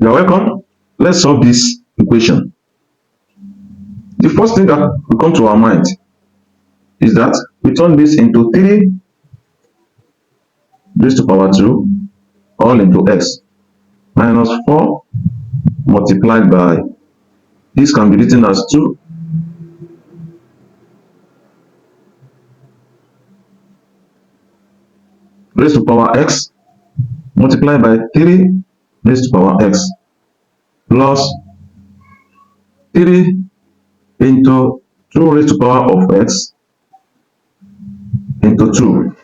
You're welcome. Let's solve this equation. The first thing that will come to our mind is that we turn this into 3 raised to power 2 all into x minus 4 multiplied by, this can be written as 2 raised to power x multiplied by 3 raised to power x plus 3 into 2 raised to power of x into 2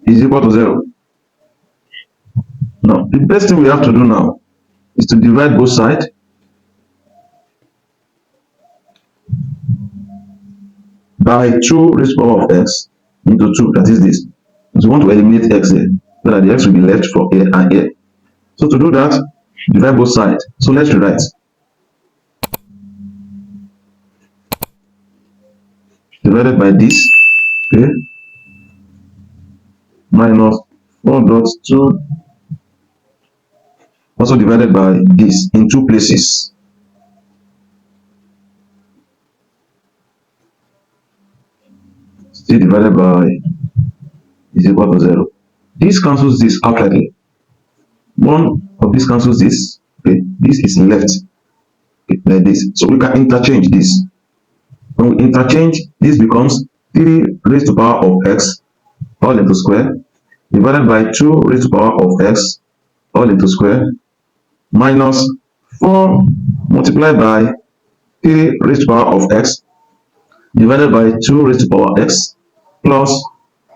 is equal to 0. Now, the best thing we have to do now is to divide both sides by 2 raised to power of x into 2, that is this. So we want to eliminate x here, so that the x will be left for a and a. So to do that, divide both sides. So let's rewrite. Divided by this, okay, minus 4.2, also divided by this in 2 places. Still divided by is equal to 0. This cancels this outrightly. One of this cancels this. Okay, this is left, okay, like this. So we can interchange this. When we interchange, this becomes 3 raised to power of x all into square divided by 2 raised to power of x all into square minus 4 multiplied by 3 raised to power of x divided by 2 raised to power x plus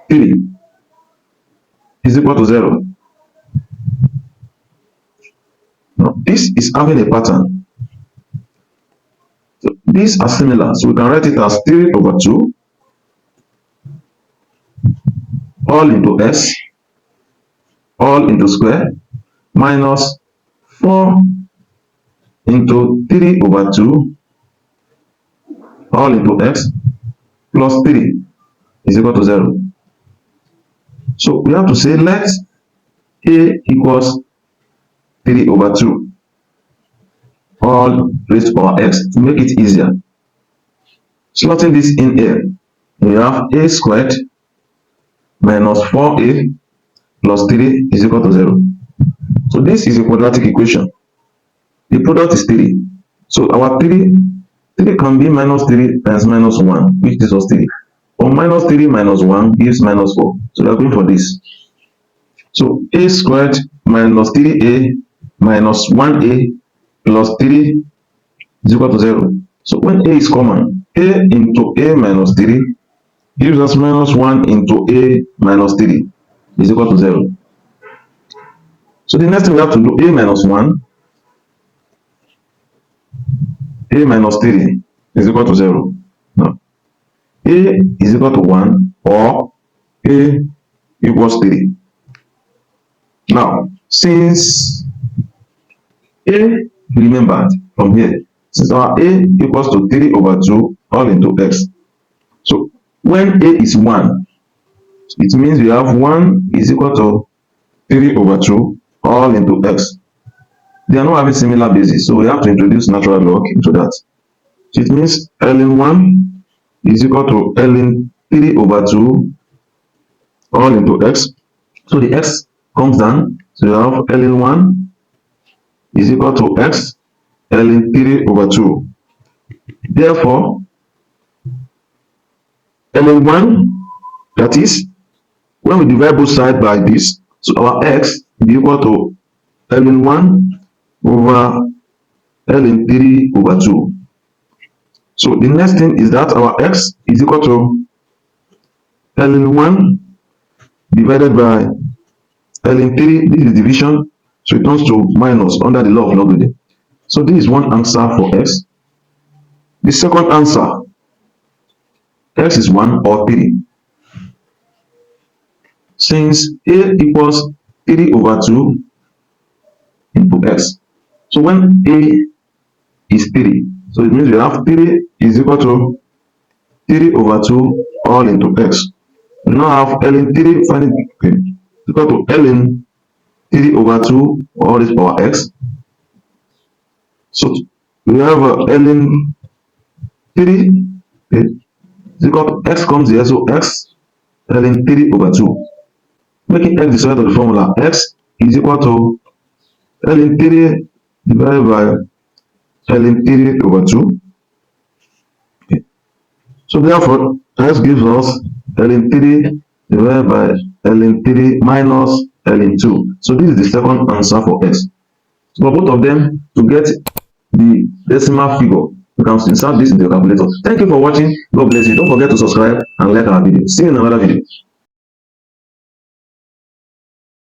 3 is equal to 0. Now, this is having a pattern. So these are similar, so we can write it as 3 over 2 all into s all into square minus 4 into 3 over 2 all into x plus 3 is equal to 0. So we have to say let a equals 3 over 2 all raised to power x to make it easier. Slotting this in here, we have a squared minus 4a plus 3 is equal to 0. So this is a quadratic equation. The product is 3. So our 3 can be minus 3 times minus 1, which this was 3. Or minus 3 minus 1 gives minus 4. So we are going for this. So a squared minus 3a minus 1a plus 3 is equal to 0. So when a is common, a into a minus 3 gives us minus 1 into a minus 3 is equal to 0. So the next thing we have to do, a minus 1, a minus 3 is equal to 0. Now, a is equal to 1 or a equals 3. Now, since a, remembered from here, since our a equals to 3 over 2 all into x. So when a is 1, it means we have 1 is equal to 3 over 2 all into x. They are not having similar bases, so we have to introduce natural log into that. So it means ln1 is equal to ln 3 over 2 all into x. So the x comes down, so you have ln1 is equal to x ln 3 over 2. Therefore, ln1, that is, when we divide both sides by this, so our x will be equal to ln1 over ln 3 over 2. So the next thing is that our x is equal to ln1 divided by ln 3. This is division, so it turns to minus under the law of logarithm. So this is one answer for x. The second answer, x is 1 or 3. Since a equals 3 over 2 into x, so when a is 3, so it means we have 3 is equal to 3 over 2 all into x. We now have ln 3 finally equal to ln 3 over 2 all raised to power x So we have ln 3, okay, is equal to x comes here, so x ln 3 over 2, making x the square of the formula. X is equal to ln 3 divided by ln 3 over 2. Okay. So therefore, x gives us ln 3 divided by ln 3 minus ln 2. So this is the second answer for x. For both of them, to get the decimal figure, you can insert this in the calculator. Thank you for watching. God bless you. Don't forget to subscribe and like our video. See you in another video.